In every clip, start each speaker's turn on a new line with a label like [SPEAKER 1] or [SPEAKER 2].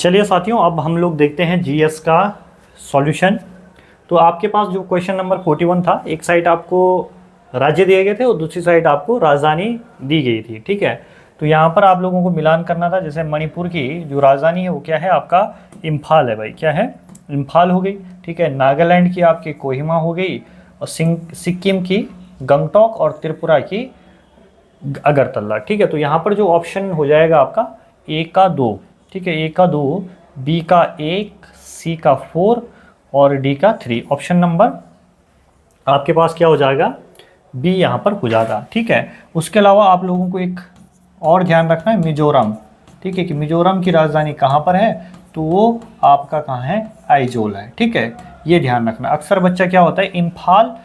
[SPEAKER 1] चलिए साथियों, अब हम लोग देखते हैं जीएस का सॉल्यूशन। तो आपके पास जो क्वेश्चन नंबर 41 था, एक साइड आपको राज्य दिए गए थे और दूसरी साइड आपको राजधानी दी गई थी। ठीक है, तो यहाँ पर आप लोगों को मिलान करना था। जैसे मणिपुर की जो राजधानी है वो क्या है, आपका इम्फाल है भाई। क्या है, इम्फाल हो गई। ठीक है, नागालैंड की आपकी कोहिमा हो गई, और सिक्किम की गंगटोक, और त्रिपुरा की अगरतला। ठीक है, तो यहाँ पर जो ऑप्शन हो जाएगा आपका ए का 2। ठीक है, ए का 2, बी का 1, सी का 4 और डी का 3। ऑप्शन नंबर आपके पास क्या हो जाएगा, बी यहाँ पर हो जाता। ठीक है, उसके अलावा आप लोगों को एक और ध्यान रखना है, मिजोरम। ठीक है, कि मिजोरम की राजधानी कहाँ पर है, तो वो आपका कहाँ है, आइजोल है। ठीक है, ये ध्यान रखना। अक्सर बच्चा क्या होता है, इम्फाल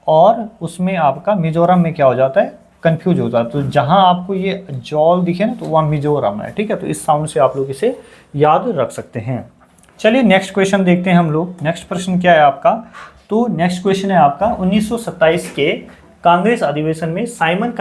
[SPEAKER 1] और उसमें आपका मिजोरम में क्या हो जाता है, कंफ्यूज होता है। तो जहां आपको ये जॉल दिखे ना, तो वहाँ मिजोरम है। ठीक है, तो इस साउंड से आप लोग इसे याद रख सकते हैं। चलिए नेक्स्ट क्वेश्चन देखते हैं हम लोग। नेक्स्ट प्रश्न क्या है आपका, तो नेक्स्ट क्वेश्चन है आपका 1927 के कांग्रेस अधिवेशन में साइमन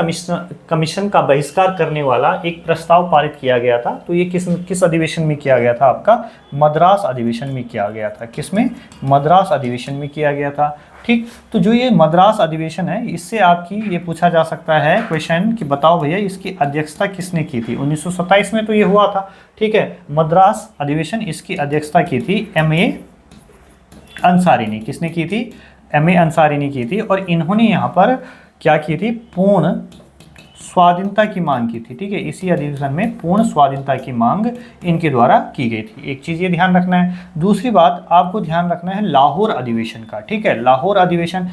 [SPEAKER 1] कमीशन का बहिष्कार करने वाला एक प्रस्ताव पारित किया गया था। तो ये किस अधिवेशन में किया गया था, आपका मद्रास अधिवेशन में किया गया था। किसमें, मद्रास अधिवेशन में किया गया था। ठीक, तो जो ये मद्रास अधिवेशन है, इससे आपकी ये पूछा जा सकता है क्वेश्चन कि बताओ भैया इसकी अध्यक्षता किसने की थी। 1927 में तो ये हुआ था। ठीक है, मद्रास अधिवेशन, इसकी अध्यक्षता की थी M.A. अंसारी ने। किसने की थी, M.A. अंसारी ने की थी। और इन्होंने यहाँ पर क्या की थी, पूर्ण स्वाधीनता की मांग की थी। ठीक है, इसी अधिवेशन में पूर्ण स्वाधीनता की मांग इनके द्वारा की गई थी। एक चीज़ ये ध्यान रखना है। दूसरी बात आपको ध्यान रखना है लाहौर अधिवेशन का। ठीक है, लाहौर अधिवेशन,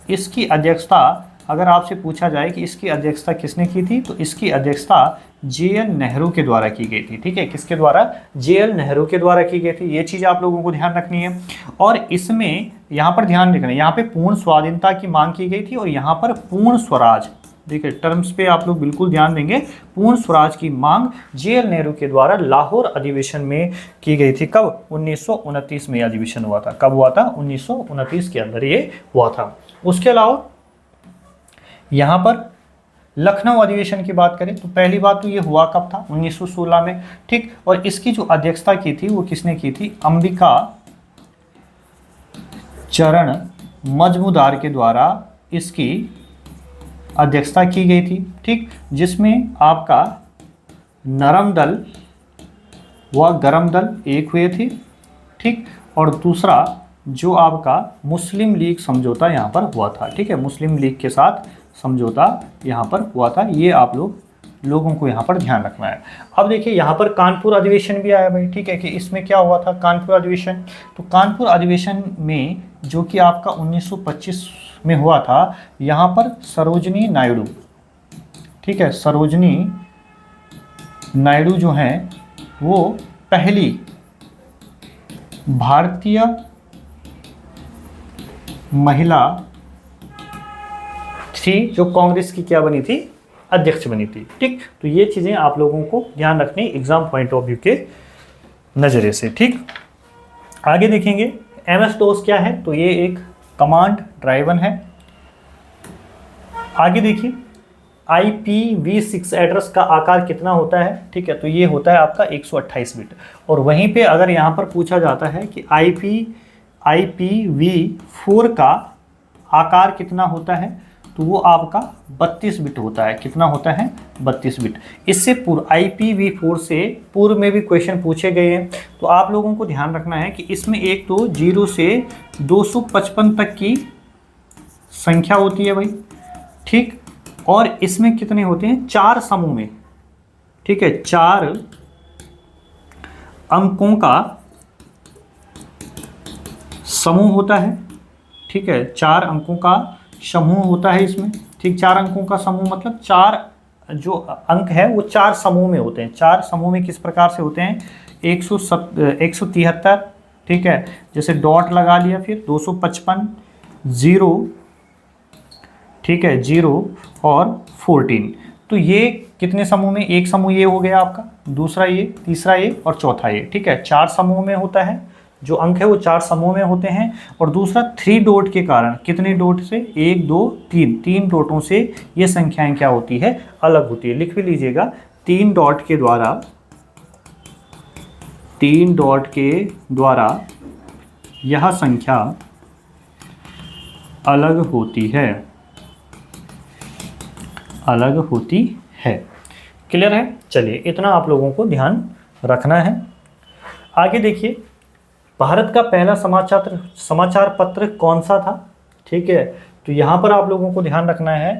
[SPEAKER 1] इसकी अध्यक्षता अगर आपसे पूछा जाए कि इसकी अध्यक्षता किसने की थी, तो इसकी अध्यक्षता J.L. नेहरू के द्वारा की गई थी। ठीक है, किसके द्वारा, J.L. नेहरू के द्वारा की गई थी। ये चीज़ आप लोगों को ध्यान रखनी है। और इसमें यहाँ पर ध्यान रखना है, यहाँ पे पूर्ण स्वाधीनता की मांग की गई थी और यहाँ पर पूर्ण स्वराज, देखिए टर्म्स पे आप लोग बिल्कुल ध्यान देंगे। पूर्ण स्वराज की मांग J.L. नेहरू के द्वारा लाहौर अधिवेशन में की गई थी। कब, 1929 में अधिवेशन हुआ था। कब हुआ था, 1929 के अंदर ये हुआ था। उसके अलावा यहाँ पर लखनऊ अधिवेशन की बात करें तो पहली बात तो ये हुआ कब था, 1916 में। ठीक, और इसकी जो अध्यक्षता की थी वो किसने की थी, अंबिका चरण मजमूदार के द्वारा इसकी अध्यक्षता की गई थी। ठीक, जिसमें आपका नरम दल व गरम दल एक हुए थे। ठीक, और दूसरा जो आपका मुस्लिम लीग समझौता यहाँ पर हुआ था। ठीक है, मुस्लिम लीग के साथ समझौता यहाँ पर हुआ था। ये आप लोगों को यहाँ पर ध्यान रखना है। अब देखिए यहाँ पर कानपुर अधिवेशन भी आया भाई। ठीक है, कि इसमें क्या हुआ था, कानपुर अधिवेशन। तो कानपुर अधिवेशन में जो कि आपका 1925 में हुआ था, यहाँ पर सरोजनी नायडू, ठीक है, सरोजनी नायडू जो हैं वो पहली भारतीय महिला थी जो कांग्रेस की क्या बनी थी, अध्यक्ष बनी थी। ठीक, तो ये चीज़ें आप लोगों को ध्यान रखनी एग्जाम पॉइंट ऑफ व्यू के नज़रिए से। ठीक, आगे देखेंगे MS-DOS क्या है, तो ये एक कमांड ड्राइवन है। आगे देखिए IPv6 एड्रेस का आकार कितना होता है। ठीक है, तो ये होता है आपका 128 बिट। और वहीं पे अगर यहाँ पर पूछा जाता है कि IPv4 का आकार कितना होता है, तो वो आपका 32 बिट होता है। कितना होता है, 32 बिट। इससे पूर्व IPv4 से पूर्व में भी क्वेश्चन पूछे गए हैं। तो आप लोगों को ध्यान रखना है कि इसमें एक तो 0 से 255 तक की संख्या होती है भाई। ठीक, और इसमें कितने होते हैं, 4 समूह में। ठीक है, 4 अंकों का समूह होता है। ठीक है, 4 अंकों का समूह होता है इसमें। ठीक, 4 अंकों का समूह मतलब 4 जो अंक है वो 4 समूह में होते हैं। 4 समूह में किस प्रकार से होते हैं, 173, ठीक है, जैसे डॉट लगा लिया, फिर 255, 0, ठीक है, 0 और 14। तो ये कितने समूह में, एक समूह ये हो गया आपका, दूसरा ये, तीसरा ये और चौथा ये। ठीक है, 4 समूह में होता है, जो अंक है वो 4 समूह में होते हैं। और दूसरा 3 डॉट के कारण, कितने डॉट से, 1 2 3 डॉटों से ये संख्याएं क्या होती है, अलग होती है। लिख भी लीजिएगा, 3 डॉट के द्वारा 3 डॉट के द्वारा यह संख्या अलग होती है, अलग होती है। क्लियर है? चलिए, इतना आप लोगों को ध्यान रखना है। आगे देखिए, भारत का पहला समाचार पत्र कौन सा था? ठीक है, तो यहाँ पर आप लोगों को ध्यान रखना है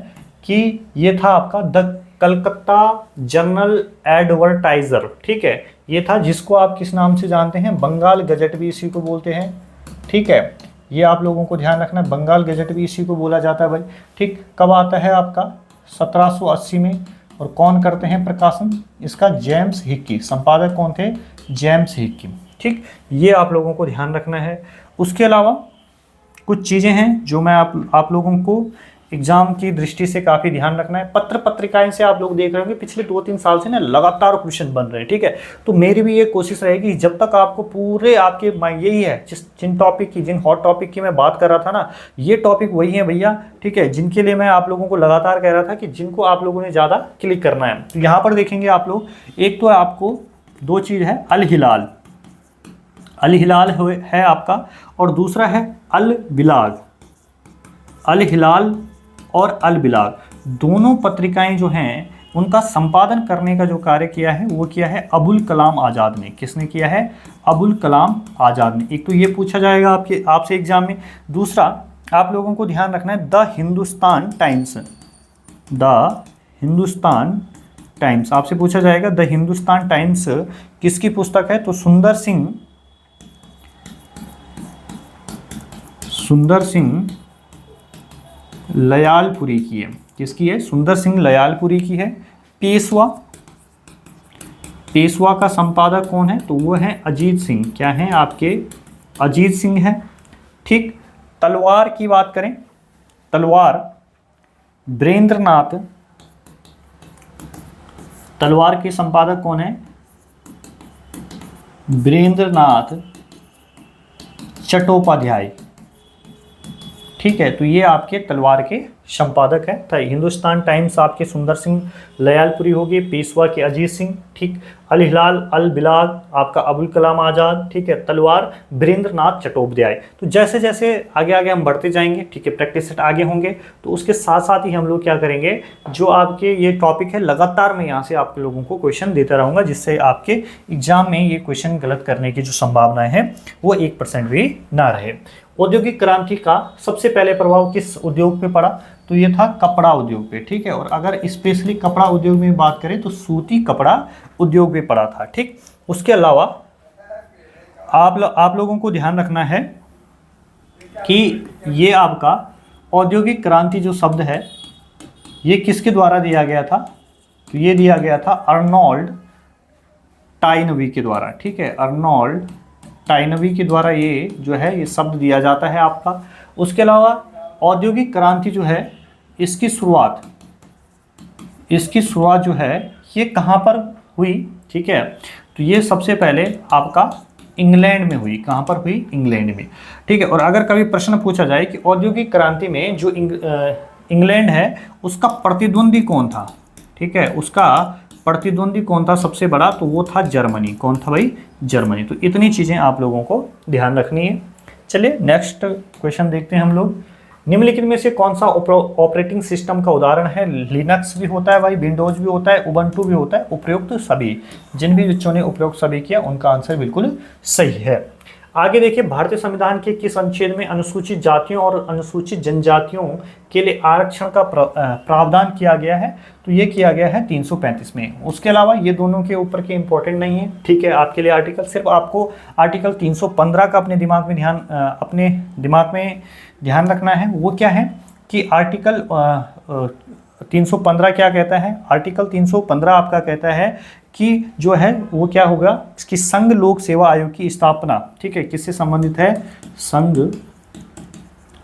[SPEAKER 1] कि ये था आपका द कलकत्ता जर्नल एडवर्टाइजर। ठीक है, ये था, जिसको आप किस नाम से जानते हैं? बंगाल गजट भी इसी को बोलते हैं। ठीक है, ये आप लोगों को ध्यान रखना है, बंगाल गजट भी इसी को बोला जाता है भाई। ठीक, कब आता है आपका? 1780 में। और कौन करते हैं प्रकाशन इसका? James Hickey. संपादक कौन थे? James Hickey. ठीक, ये आप लोगों को ध्यान रखना है। उसके अलावा कुछ चीज़ें हैं जो मैं आप लोगों को एग्जाम की दृष्टि से काफ़ी ध्यान रखना है। पत्र पत्रिकाएं से आप लोग देख रहे होंगे पिछले 2-3 साल से ना लगातार क्वेश्चन बन रहे हैं। ठीक है, तो मेरी भी ये कोशिश रहेगी, जब तक आपको पूरे आपके यही है, जिन टॉपिक की, जिन हॉट टॉपिक की मैं बात कर रहा था ना, ये टॉपिक वही है भैया। ठीक है, जिनके लिए मैं आप लोगों को लगातार कह रहा था कि जिनको आप लोगों ने ज़्यादा क्लिक करना है। तो यहाँ पर देखेंगे आप लोग, एक तो आपको 2 चीज़ है, अल हिलाल, अल हिलाल है आपका, और दूसरा है अल बिलाग। अल हिलाल और अल बिलाग दोनों पत्रिकाएं जो हैं, उनका संपादन करने का जो कार्य किया है वो किया है अबुल कलाम आज़ाद ने। किसने किया है? अबुल कलाम आज़ाद ने। एक तो ये पूछा जाएगा आपसे एग्जाम में। दूसरा आप लोगों को ध्यान रखना है, the Hindustan times. The Hindustan times आपसे पूछा जाएगा, द हिंदुस्तान टाइम्स किसकी पुस्तक है? तो सुंदर सिंह लयालपुरी की है। किसकी है? सुंदर सिंह लयालपुरी की है। पेशवा का संपादक कौन है? तो वो है अजीत सिंह। क्या है आपके? अजीत सिंह है। ठीक, तलवार की बात करें, तलवार तलवार के संपादक कौन है? वीरेंद्रनाथ चट्टोपाध्याय। ठीक है, तो ये आपके तलवार के संपादक है। तो हिंदुस्तान टाइम्स आपके सुंदर सिंह लयालपुरी हो गए, पेशवा के अजीत सिंह। ठीक, अल हिलाल अल बिलाग आपका अबुल कलाम आज़ाद। ठीक है, तलवार वीरेंद्रनाथ चट्टोपाध्याय। तो जैसे जैसे आगे आगे हम बढ़ते जाएंगे, ठीक है, प्रैक्टिस सेट आगे होंगे, तो उसके साथ साथ ही हम लोग क्या करेंगे, जो आपके ये टॉपिक है लगातार मैं यहाँ से आप लोगों को क्वेश्चन देता रहूँगा, जिससे आपके एग्जाम में ये क्वेश्चन गलत करने की जो संभावनाएं हैं वो 1% भी ना रहे। औद्योगिक क्रांति का सबसे पहले प्रभाव किस उद्योग पे पड़ा? तो ये था कपड़ा उद्योग पे। ठीक है, और अगर स्पेशली कपड़ा उद्योग में बात करें तो सूती कपड़ा उद्योग पे पड़ा था। ठीक, उसके अलावा आप लोगों को ध्यान रखना है कि ये आपका औद्योगिक क्रांति जो शब्द है ये किसके द्वारा दिया गया था? तो ये दिया गया था अर्नोल्ड टाइनबी के द्वारा। ठीक है, अर्नोल्ड टाइनबी के द्वारा ये जो है ये शब्द दिया जाता है आपका। उसके अलावा औद्योगिक क्रांति जो है इसकी शुरुआत जो है ये कहाँ पर हुई? ठीक है, तो ये सबसे पहले आपका इंग्लैंड में हुई। कहाँ पर हुई? इंग्लैंड में। ठीक है, और अगर कभी प्रश्न पूछा जाए कि औद्योगिक क्रांति में जो इंग्लैंड है उसका प्रतिद्वंदी कौन था? ठीक है, उसका प्रतिद्वंदी कौन था सबसे बड़ा? तो वो था जर्मनी। कौन था भाई? जर्मनी। तो इतनी चीज़ें आप लोगों को ध्यान रखनी है। चलिए नेक्स्ट क्वेश्चन देखते हैं हम लोग। निम्नलिखित में से कौन सा ऑपरेटिंग सिस्टम का उदाहरण है? लिनक्स भी होता है भाई, विंडोज भी होता है, उबंटू भी होता है, उपरोक्त सभी। जिन भी बच्चों ने उपरोक्त सभी किया उनका आंसर बिल्कुल सही है। आगे देखिए, भारतीय संविधान के किस अनुच्छेद में अनुसूचित जातियों और अनुसूचित जनजातियों के लिए आरक्षण का प्रावधान किया गया है? तो ये किया गया है 335 में। उसके अलावा ये दोनों के ऊपर के इंपॉर्टेंट नहीं है। ठीक है, आपके लिए आर्टिकल सिर्फ आपको आर्टिकल 315 का अपने दिमाग में ध्यान रखना है। वो क्या है कि आर्टिकल 315 क्या कहता है? आर्टिकल 315 आपका कहता है कि जो है वो क्या होगा कि संघ लोक सेवा आयोग की स्थापना। ठीक है, किससे संबंधित है? संघ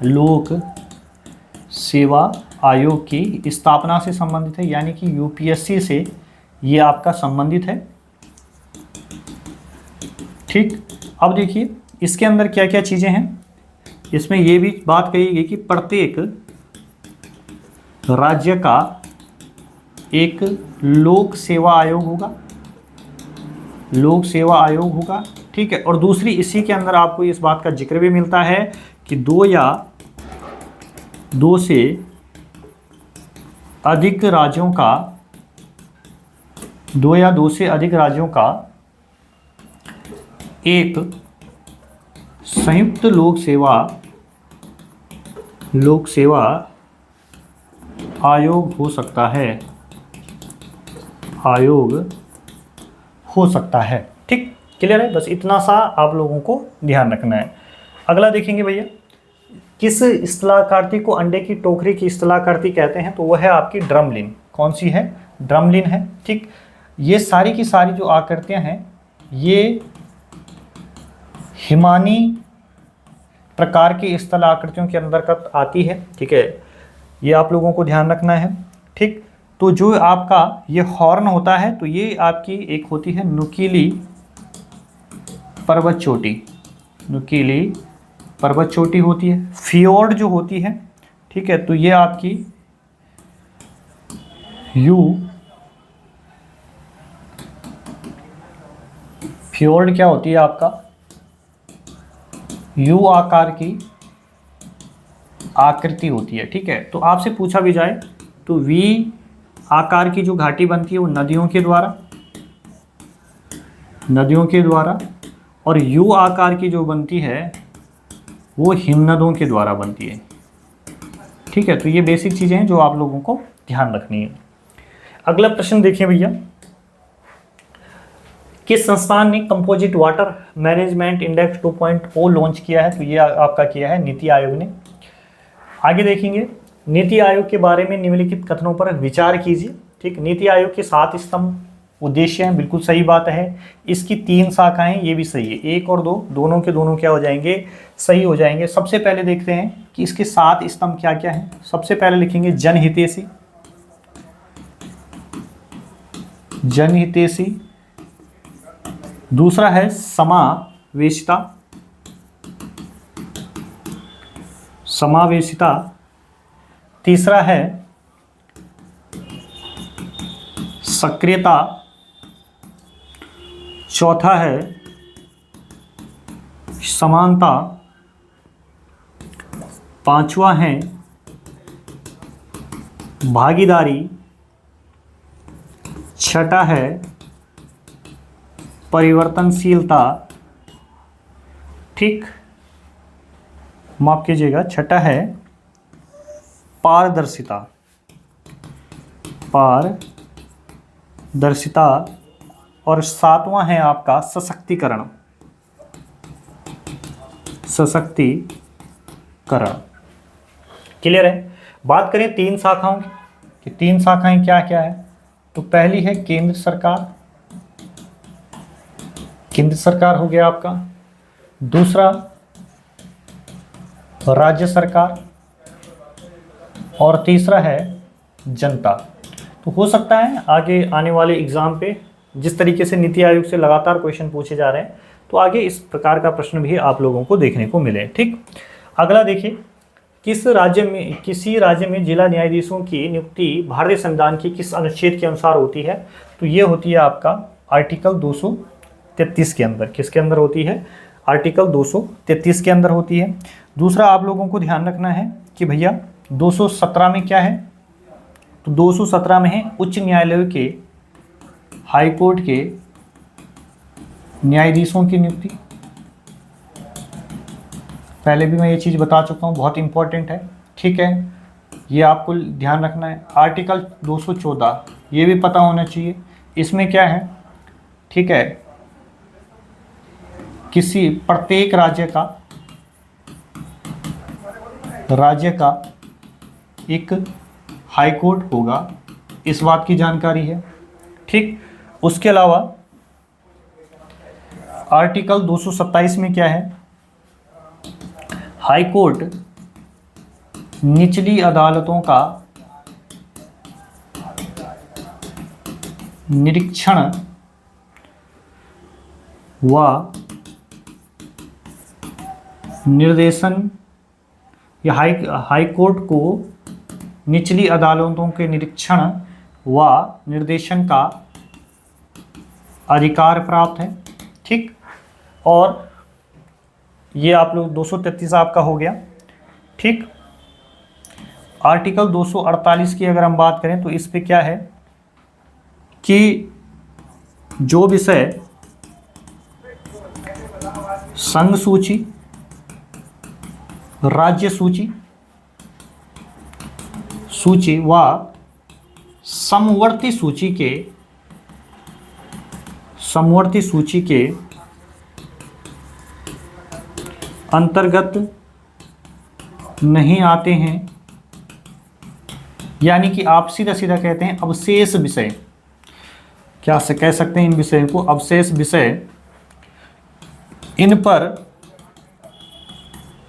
[SPEAKER 1] लोक सेवा आयोग की स्थापना से संबंधित है, यानी कि यूपीएससी से ये आपका संबंधित है। ठीक, अब देखिए इसके अंदर क्या क्या चीज़ें हैं। इसमें ये भी बात कही गई कि प्रत्येक राज्य का एक लोक सेवा आयोग होगा। लोक सेवा आयोग होगा, ठीक है। और दूसरी, इसी के अंदर आपको इस बात का जिक्र भी मिलता है कि दो या दो से अधिक राज्यों का, दो या दो से अधिक राज्यों का एक संयुक्त लोक सेवा आयोग हो सकता है, आयोग हो सकता है, ठीक। क्लियर है? बस इतना सा आप लोगों को ध्यान रखना है। अगला देखेंगे भैया, किस स्थलाकृति को अंडे की टोकरी की स्थलाकृति कहते हैं? तो वह है आपकी ड्रमलिन। कौन सी है? ड्रमलिन है, ठीक। ये सारी की सारी जो आकृतियां हैं ये हिमानी प्रकार की स्थलाकृतियों के अंतर्गत आती है, ठीक है। ये आप लोगों को ध्यान रखना है, ठीक। तो जो आपका ये हॉर्न होता है, तो ये आपकी एक होती है नुकीली पर्वत चोटी, नुकीली पर्वत चोटी होती है। फियोर्ड जो होती है, ठीक है, तो ये आपकी फियोर्ड क्या होती है? आपका यू आकार की आकृति होती है, ठीक है। तो आपसे पूछा भी जाए तो वी आकार की जो घाटी बनती है वो नदियों के द्वारा, और यू आकार की जो बनती है वो हिमनदों के द्वारा बनती है, ठीक है। तो ये बेसिक चीज़ें हैं जो आप लोगों को ध्यान रखनी है। अगला प्रश्न देखिए भैया, किस संस्थान ने composite water management index 2.0 launch किया है? तो ये आपका किया है नीति आयोग ने। आगे देखेंगे, नीति आयोग के बारे में निम्नलिखित कथनों पर विचार कीजिए, ठीक। नीति आयोग के 7 स्तंभ उद्देश्य हैं, बिल्कुल सही बात है। इसकी 3 शाखाएं, ये भी सही है। 1 और 2 दोनों के दोनों क्या हो जाएंगे? सही हो जाएंगे। सबसे पहले देखते हैं कि इसके 7 स्तंभ क्या क्या हैं। सबसे पहले लिखेंगे जनहितैषी, जनहितैषी। दूसरा है समावेशिता, समावेशिता। तीसरा है सक्रियता। चौथा है समानता। पांचवा है भागीदारी। छठा है परिवर्तनशीलता, ठीक, माफ कीजिएगा। छठा है पारदर्शिता, पारदर्शिता। और 7वां है आपका सशक्तिकरण, सशक्तिकरण। क्लियर है? बात करें 3 शाखाओं की कि 3 शाखाएं क्या क्या है। तो पहली है केंद्र सरकार, केंद्र सरकार हो गया आपका। दूसरा राज्य सरकार, और तीसरा है जनता। तो हो सकता है आगे आने वाले एग्जाम पे जिस तरीके से नीति आयोग से लगातार क्वेश्चन पूछे जा रहे हैं, तो आगे इस प्रकार का प्रश्न भी आप लोगों को देखने को मिले, ठीक। अगला देखिए, किसी राज्य में जिला न्यायाधीशों की नियुक्ति भारतीय संविधान की किस अनुच्छेद के अनुसार होती है? तो ये होती है आपका आर्टिकल 233 के अंदर। किसके अंदर होती है? आर्टिकल 233 के अंदर होती है। दूसरा आप लोगों को ध्यान रखना है कि भैया 217 में क्या है? तो 217 में है उच्च न्यायालय के, हाई कोर्ट के न्यायाधीशों की नियुक्ति। पहले भी मैं ये चीज़ बता चुका हूँ, बहुत इंपॉर्टेंट है, ठीक है। ये आपको ध्यान रखना है। आर्टिकल 214 ये भी पता होना चाहिए। इसमें क्या है, ठीक है, किसी प्रत्येक राज्य का एक हाई कोर्ट होगा, इस बात की जानकारी है, ठीक। उसके अलावा आर्टिकल 227 में क्या है? हाई कोर्ट निचली अदालतों का निरीक्षण व निर्देशन, या हाई कोर्ट को निचली अदालतों के निरीक्षण व निर्देशन का अधिकार प्राप्त है। ठीक, और ये आप लोग 233 आपका हो गया। ठीक, आर्टिकल 248 की अगर हम बात करें तो इस पे क्या है कि जो विषय संघ सूची, राज्य सूची व समवर्ती सूची के अंतर्गत नहीं आते हैं, यानी कि आप सीधा सीधा कहते हैं अवशेष विषय, क्या से कह सकते हैं इन विषयों को अवशेष विषय, इन पर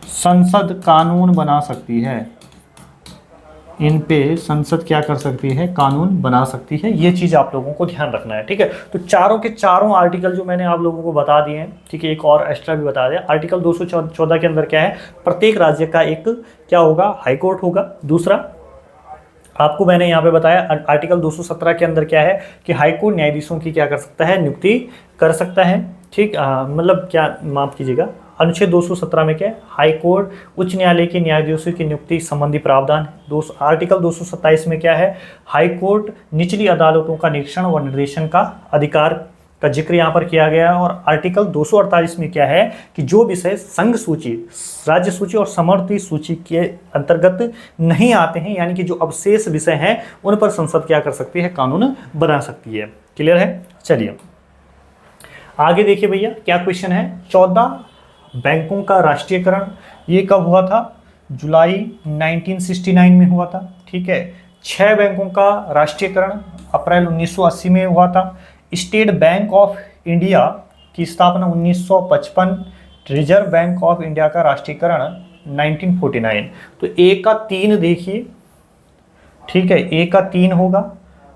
[SPEAKER 1] संसद कानून बना सकती है, इन पे संसद क्या कर सकती है, कानून बना सकती है। ये चीज़ आप लोगों को ध्यान रखना है। ठीक है, तो चारों के चारों आर्टिकल जो मैंने आप लोगों को बता दिए हैं, ठीक है, एक और एक्स्ट्रा भी बता दिया। आर्टिकल 214 के अंदर क्या है, प्रत्येक राज्य का एक क्या होगा, हाई कोर्ट होगा। दूसरा आपको मैंने यहाँ पे बताया आर्टिकल 217 के अंदर क्या है कि हाई कोर्ट न्यायाधीशों की क्या कर सकता है, नियुक्ति कर सकता है। ठीक, मतलब क्या, माफ कीजिएगा, अनुच्छेद 217 में क्या है, हाई कोर्ट उच्च न्यायालय के न्यायाधीशों की नियुक्ति संबंधी प्रावधान है। आर्टिकल 227 में क्या है, हाई कोर्ट निचली अदालतों का निरीक्षण व निर्देशन का अधिकार का जिक्र यहाँ पर किया गया है। और आर्टिकल 248 में क्या है कि जो विषय संघ सूची, राज्य सूची और समवर्ती सूची के अंतर्गत नहीं आते हैं, यानी कि जो अवशेष विषय हैं, उन पर संसद क्या कर सकती है, कानून बना सकती है। क्लियर है? चलिए आगे देखिए भैया क्या क्वेश्चन है। 14 बैंकों का राष्ट्रीयकरण ये कब हुआ था, जुलाई 1969 में हुआ था। ठीक है, 6 बैंकों का राष्ट्रीयकरण अप्रैल 1980 में हुआ था। स्टेट बैंक ऑफ इंडिया की स्थापना 1955, रिजर्व बैंक ऑफ इंडिया का राष्ट्रीयकरण 1949। तो ए का 3 देखिए, ठीक है, ए का 3 होगा,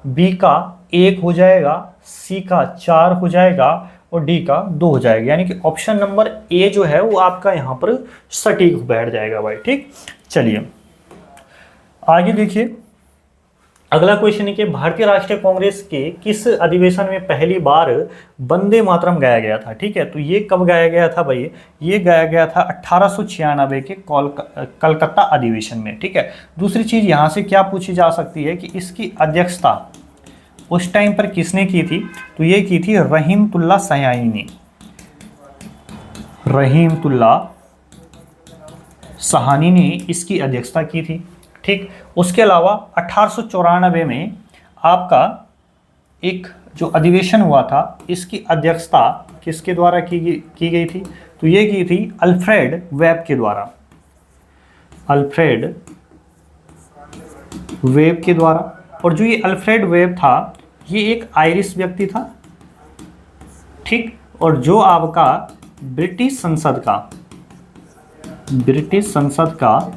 [SPEAKER 1] बी का 1 हो जाएगा, सी का 4 हो जाएगा और डी का 2 हो जाएगा, यानी कि ऑप्शन नंबर ए जो है वो आपका यहाँ पर सटीक बैठ जाएगा भाई। ठीक, चलिए आगे देखिए। अगला क्वेश्चन है कि भारतीय राष्ट्रीय कांग्रेस के किस अधिवेशन में पहली बार वंदे मातरम गाया गया था। ठीक है, तो ये कब गाया गया था भाई, ये गाया गया था 1896 के कलकत्ता अधिवेशन में। ठीक है, दूसरी चीज यहाँ से क्या पूछी जा सकती है कि इसकी अध्यक्षता उस टाइम पर किसने की थी, तो ये की थी रहीमतुल्ला सहानी ने, रहीमतुल्ला सहानी ने इसकी अध्यक्षता की थी। ठीक, उसके अलावा 1894 में आपका एक जो अधिवेशन हुआ था, इसकी अध्यक्षता किसके द्वारा की गई थी, तो ये की थी अल्फ्रेड वेब के द्वारा, अल्फ्रेड वेब के द्वारा। और जो ये अल्फ्रेड वेब था, ये एक आयरिश व्यक्ति था। ठीक, और जो आपका ब्रिटिश संसद का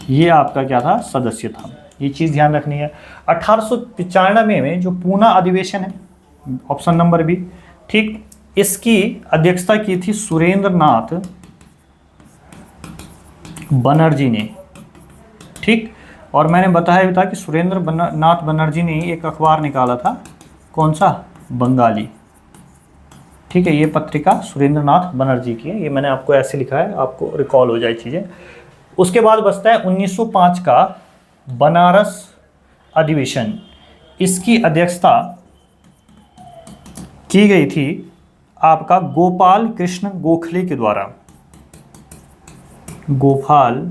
[SPEAKER 1] ये आपका क्या था, सदस्य था। ये चीज़ ध्यान रखनी है। 1895 में जो पूना अधिवेशन है, ऑप्शन नंबर बी, ठीक, इसकी अध्यक्षता की थी सुरेंद्र नाथ बनर्जी ने। ठीक, और मैंने बताया भी था कि सुरेंद्र नाथ बनर्जी ने एक अखबार निकाला था, कौन सा, बंगाली। ठीक है, ये पत्रिका सुरेंद्र नाथ बनर्जी की है, ये मैंने आपको ऐसे लिखा है, आपको रिकॉल हो जाए चीज़ें। उसके बाद बचता है 1905 का बनारस अधिवेशन, इसकी अध्यक्षता की गई थी आपका गोपाल कृष्ण गोखले के द्वारा, गोपाल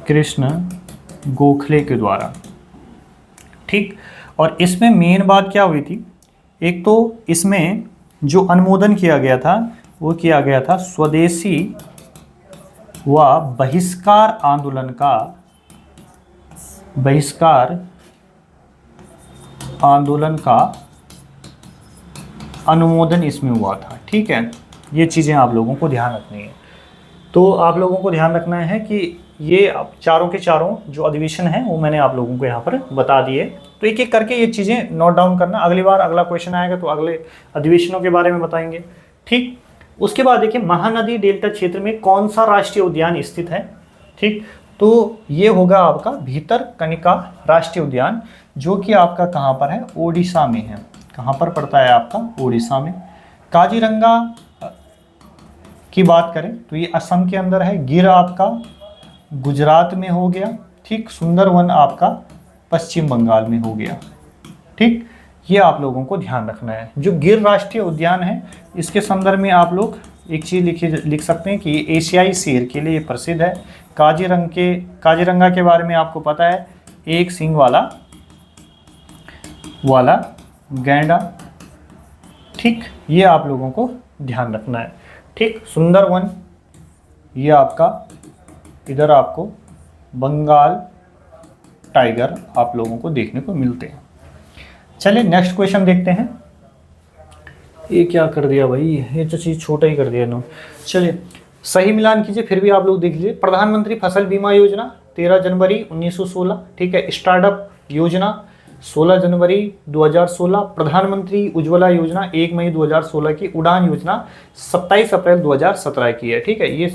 [SPEAKER 1] कृष्ण गोखले के द्वारा। ठीक, और इसमें मेन बात क्या हुई थी, एक तो इसमें जो अनुमोदन किया गया था वो किया गया था स्वदेशी व बहिष्कार आंदोलन का अनुमोदन इसमें हुआ था। ठीक है, ये चीज़ें आप लोगों को ध्यान रखनी है। तो आप लोगों को ध्यान रखना है कि ये चारों के चारों जो अधिवेशन हैं वो मैंने आप लोगों को यहाँ पर बता दिए। तो एक एक करके ये चीज़ें नोट डाउन करना, अगली बार अगला क्वेश्चन आएगा तो अगले अधिवेशनों के बारे में बताएंगे। ठीक, उसके बाद देखिए महानदी डेल्टा क्षेत्र में कौन सा राष्ट्रीय उद्यान स्थित है। ठीक, तो ये होगा आपका भितरकनिका राष्ट्रीय उद्यान, जो कि आपका कहाँ पर है, ओडिशा में है। कहाँ पर पड़ता है आपका, ओडिशा में। काजीरंगा की बात करें तो ये असम के अंदर है। गिर आपका गुजरात में हो गया, ठीक। सुंदरवन आपका पश्चिम बंगाल में हो गया, ठीक। ये आप लोगों को ध्यान रखना है। जो गिर राष्ट्रीय उद्यान है, इसके संदर्भ में आप लोग एक चीज़ लिख सकते हैं कि ये एशियाई शेर के लिए प्रसिद्ध है। काजीरंगा के बारे में आपको पता है, एक सींग वाला गैंडा, ठीक। ये आप लोगों को ध्यान रखना है, ठीक। सुंदरवन ये आपका, इधर आपको बंगाल टाइगर आप लोगों को देखने को मिलते हैं। चलिए नेक्स्ट क्वेश्चन देखते हैं। ये क्या कर दिया भाई, ये तो चीज़ छोटा ही कर दिया ना। चलिए सही मिलान कीजिए, फिर भी आप लोग देख लीजिए। प्रधानमंत्री फसल बीमा योजना 13 जनवरी 1916, ठीक है। स्टार्टअप योजना 16 जनवरी 2016। प्रधानमंत्री उज्ज्वला योजना 1 मई 2016 की। उड़ान योजना 27 अप्रैल 2017 की है, ठीक है। ये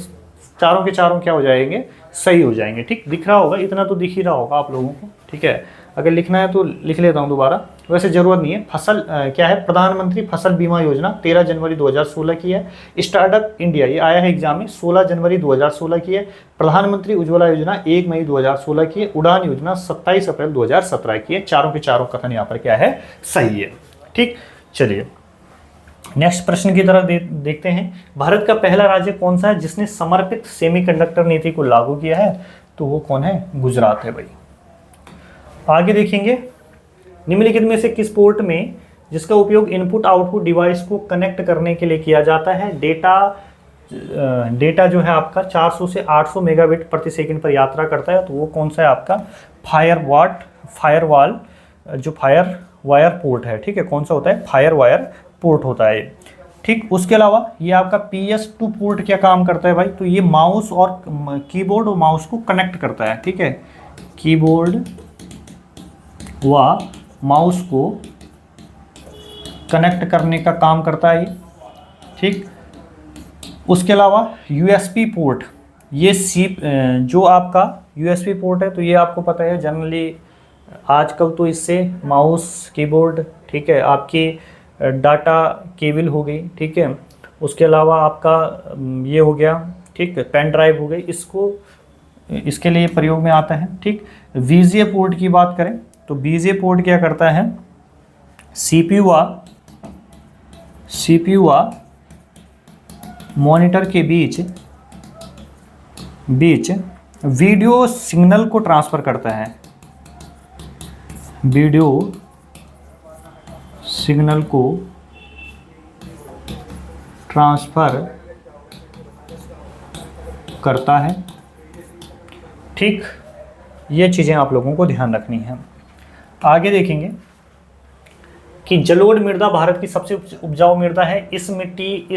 [SPEAKER 1] चारों के चारों क्या हो जाएंगे, सही हो जाएंगे, ठीक। दिख रहा होगा, इतना तो दिख ही रहा होगा आप लोगों को, ठीक है। अगर लिखना है तो लिख लेता हूँ दोबारा, वैसे ज़रूरत नहीं है। फसल क्या है, प्रधानमंत्री फसल बीमा योजना 13 जनवरी 2016 की है। स्टार्टअप इंडिया, ये आया है एग्जाम में, 16 जनवरी 2016 की है। प्रधानमंत्री उज्ज्वला योजना 1 मई 2016 की है। उड़ान योजना 27 अप्रैल 2017 की है। चारों के चारों कथन यहाँ पर क्या है, सही है, ठीक। चलिए नेक्स्ट प्रश्न की तरफ देखते हैं। भारत का पहला राज्य कौन सा है जिसने समर्पित सेमीकंडक्टर नीति को लागू किया है, तो वो कौन है, गुजरात है भाई। आगे देखेंगे, निम्नलिखित में से किस पोर्ट में जिसका उपयोग इनपुट आउटपुट डिवाइस को कनेक्ट करने के लिए किया जाता है, डेटा जो है आपका 400 से 800 मेगाबिट प्रति सेकंड पर यात्रा करता है, तो वो कौन सा है आपका, फायरवॉल जो फायर वायर पोर्ट है, ठीक है। कौन सा होता है, फायर वायर पोर्ट होता है, ठीक। उसके अलावा ये आपका PS2 पोर्ट क्या काम करता है भाई, तो ये माउस और कीबोर्ड और माउस को कनेक्ट करता है, ठीक है। कीबोर्ड व माउस को कनेक्ट करने का काम करता है, ठीक। उसके अलावा USB पोर्ट, ये जो आपका USB पोर्ट है, तो ये आपको पता है जनरली आजकल तो इससे माउस कीबोर्ड, ठीक है, आपकी डाटा केबल हो गई, ठीक है। उसके अलावा आपका ये हो गया, ठीक, पेन ड्राइव हो गई, इसके लिए प्रयोग में आता है, ठीक। VGA पोर्ट की बात करें तो VGA पोर्ट क्या करता है, CPU व मॉनिटर के बीच वीडियो सिग्नल को ट्रांसफ़र करता है, वीडियो सिग्नल को ट्रांसफ़र करता है, ठीक। ये चीज़ें आप लोगों को ध्यान रखनी है। आगे देखेंगे कि जलोढ़ मृदा भारत की सबसे उपजाऊ मृदा है। इस मिट्टी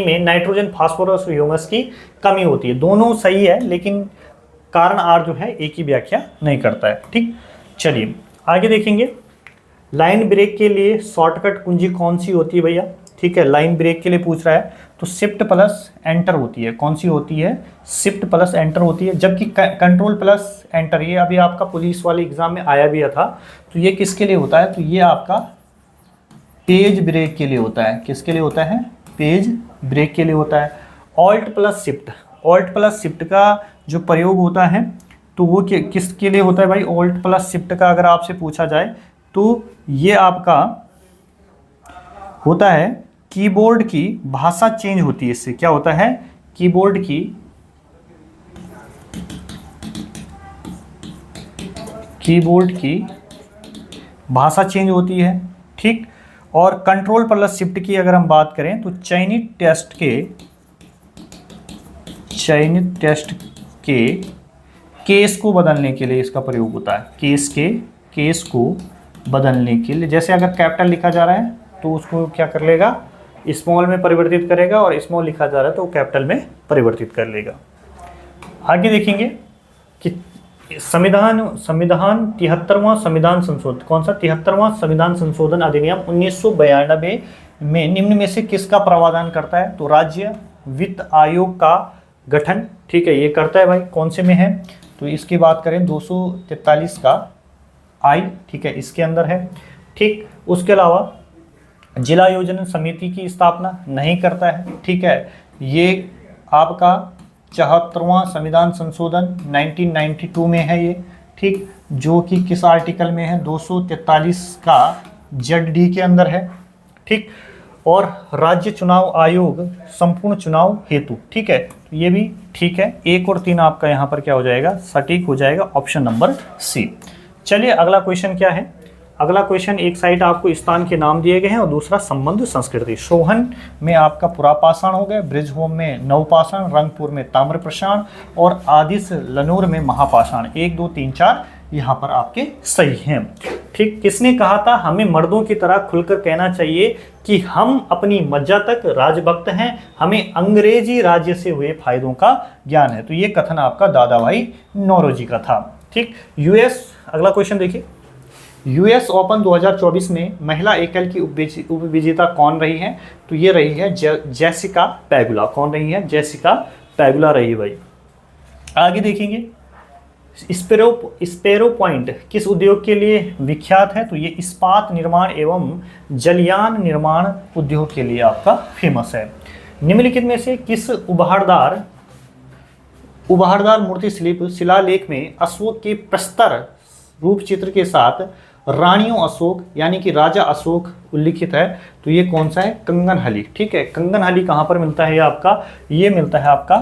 [SPEAKER 1] में नाइट्रोजन, फास्फोरस और ह्यूमस की कमी होती है। दोनों सही है, लेकिन कारण आर जो है एक ही व्याख्या नहीं करता है, ठीक। चलिए आगे देखेंगे, लाइन ब्रेक के लिए शॉर्टकट कुंजी कौन सी होती है भैया, ठीक है। लाइन ब्रेक के लिए पूछ रहा है तो शिफ्ट प्लस एंटर होती है। कौन सी होती है, शिफ्ट प्लस एंटर होती है। जबकि कंट्रोल प्लस एंटर, ये अभी आपका पुलिस वाले एग्जाम में आया भी था, तो ये किसके लिए होता है, तो ये आपका पेज ब्रेक के लिए होता है। किसके लिए होता है, पेज ब्रेक के लिए होता है। ऑल्ट प्लस शिफ्ट का जो प्रयोग होता है तो वो किसके लिए होता है भाई, ऑल्ट प्लस शिफ्ट का अगर आपसे पूछा जाए तो ये आपका होता है, कीबोर्ड की भाषा चेंज होती है। इससे क्या होता है, कीबोर्ड की भाषा चेंज होती है, ठीक। और कंट्रोल प्लस शिफ्ट की अगर हम बात करें तो चयनित टेस्ट के केस को बदलने के लिए इसका प्रयोग होता है। केस को बदलने के लिए, जैसे अगर कैपिटल लिखा जा रहा है तो उसको क्या कर लेगा, स्मॉल में परिवर्तित करेगा, और स्मॉल लिखा जा रहा है तो कैपिटल में परिवर्तित कर लेगा। आगे देखेंगे कि संविधान 73वां संविधान संशोधन, कौन सा, 73वां संविधान संशोधन अधिनियम 1992 में निम्न में से किसका प्रावधान करता है, तो राज्य वित्त आयोग का गठन, ठीक है, ये करता है भाई, कौन से में है, तो इसकी बात करें 243 का आई, ठीक है, इसके अंदर है। ठीक, उसके अलावा जिला योजना समिति की स्थापना नहीं करता है, ठीक है, ये आपका 74वां संविधान संशोधन 1992 में है ये, ठीक, जो कि किस आर्टिकल में है, 243 का ZD के अंदर है, ठीक, और राज्य चुनाव आयोग संपूर्ण चुनाव हेतु, ठीक है, तो ये भी ठीक है। 1 और 3 आपका यहाँ पर क्या हो जाएगा, सटीक हो जाएगा, ऑप्शन नंबर सी। चलिए अगला क्वेश्चन क्या है। अगला क्वेश्चन, एक साइड आपको स्थान के नाम दिए गए हैं और दूसरा संबंध संस्कृति। सोहन में आपका पुरापाषाण हो गया, बृजभूम में नवपाषाण, रंगपुर में ताम्रपाषाण और आदिस लनूर में महापाषाण। 1 2 3 4 यहाँ पर आपके सही हैं। ठीक, किसने कहा था हमें मर्दों की तरह खुलकर कहना चाहिए कि हम अपनी मज्जा तक राजभक्त हैं, हमें अंग्रेजी राज्य से हुए फायदों का ज्ञान है। तो ये कथन आपका दादा भाई नौरोजी का था। ठीक, यूएस, अगला क्वेश्चन देखिए, यूएस ओपन 2024 में महिला एकल की उपविजेता कौन रही है, तो ये रही है जेसिका पैगुला। कौन रही है, जेसिका पैगुला रही भाई। आगे देखेंगे, स्पैरो पॉइंट किस उद्योग के लिए विख्यात है, तो ये इस्पात निर्माण एवं जलयान निर्माण उद्योग के लिए आपका फेमस है। निम्नलिखित में से किस उभारदार मूर्ति शिलालेख में अशोक के प्रस्तर रूप चित्र के साथ रानियों अशोक यानी कि राजा अशोक उल्लिखित है, तो ये कौन सा है, कंगनहली। ठीक है, कंगनहली कहाँ पर मिलता है आपका, ये मिलता है आपका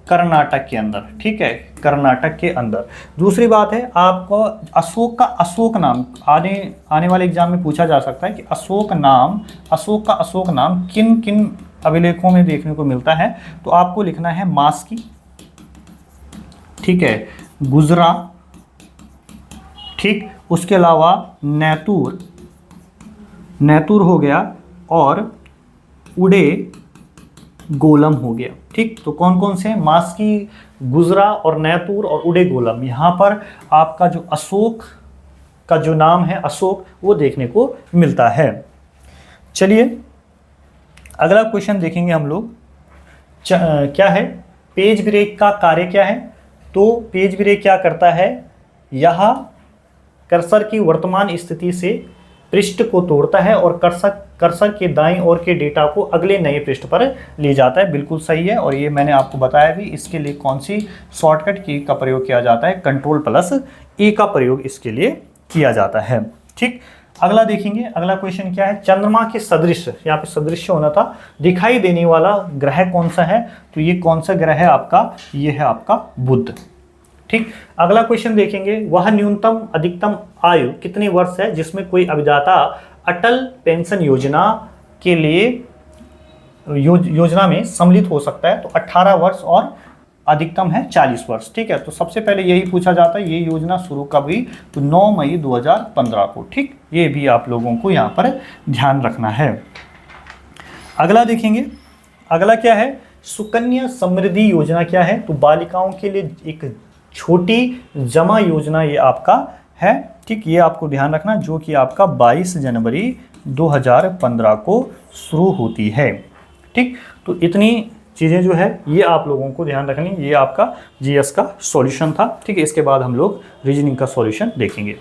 [SPEAKER 1] कर्नाटक के अंदर। ठीक है, कर्नाटक के अंदर। दूसरी बात है, आपको अशोक का अशोक नाम आने वाले एग्जाम में पूछा जा सकता है कि अशोक का अशोक नाम किन किन अभिलेखों में देखने को मिलता है, तो आपको लिखना है मास्की, ठीक है, गुजरा, ठीक, उसके अलावा नैतूर हो गया और उड़े गोलम हो गया। ठीक, तो कौन कौन से, मास्की, गुजरा और नैतूर और उड़े गोलम, यहाँ पर आपका जो अशोक का जो नाम है अशोक, वो देखने को मिलता है। चलिए अगला क्वेश्चन देखेंगे हम लोग, क्या है, पेज ब्रेक का कार्य क्या है, तो पेज ब्रेक क्या करता है, यह कर्सर की वर्तमान स्थिति से पृष्ठ को तोड़ता है और कर्सर के दाईं ओर के डेटा को अगले नए पृष्ठ पर ले जाता है। बिल्कुल सही है, और ये मैंने आपको बताया भी। इसके लिए कौन सी शॉर्टकट की का प्रयोग किया जाता है, Ctrl+A का प्रयोग इसके लिए किया जाता है। ठीक, अगला देखेंगे, अगला क्वेश्चन क्या है, चंद्रमा के सदृश, यहाँ पे सदृश होना था, दिखाई देने वाला ग्रह कौन सा है, तो ये कौन सा ग्रह है आपका, ये है आपका बुध। ठीक, अगला क्वेश्चन देखेंगे, वह न्यूनतम अधिकतम आयु कितने वर्ष है जिसमें कोई अभिदाता अटल पेंशन योजना के लिए योजना में सम्मिलित हो सकता है, तो 18 वर्ष और अधिकतम है 40 वर्ष। ठीक है, तो सबसे पहले यही पूछा जाता है, ये योजना शुरू कब हुई, तो 9 मई 2015 को। ठीक, ये भी आप लोगों को यहाँ पर ध्यान रखना है। अगला देखेंगे, अगला क्या है, सुकन्या समृद्धि योजना क्या है, तो बालिकाओं के लिए एक छोटी जमा योजना ये आपका है। ठीक, ये आपको ध्यान रखना, जो कि आपका 22 जनवरी 2015 को शुरू होती है। ठीक, तो इतनी चीज़ें जो है ये आप लोगों को ध्यान रखनी। ये आपका जीएस का सॉल्यूशन था। ठीक है, इसके बाद हम लोग रीजनिंग का सॉल्यूशन देखेंगे।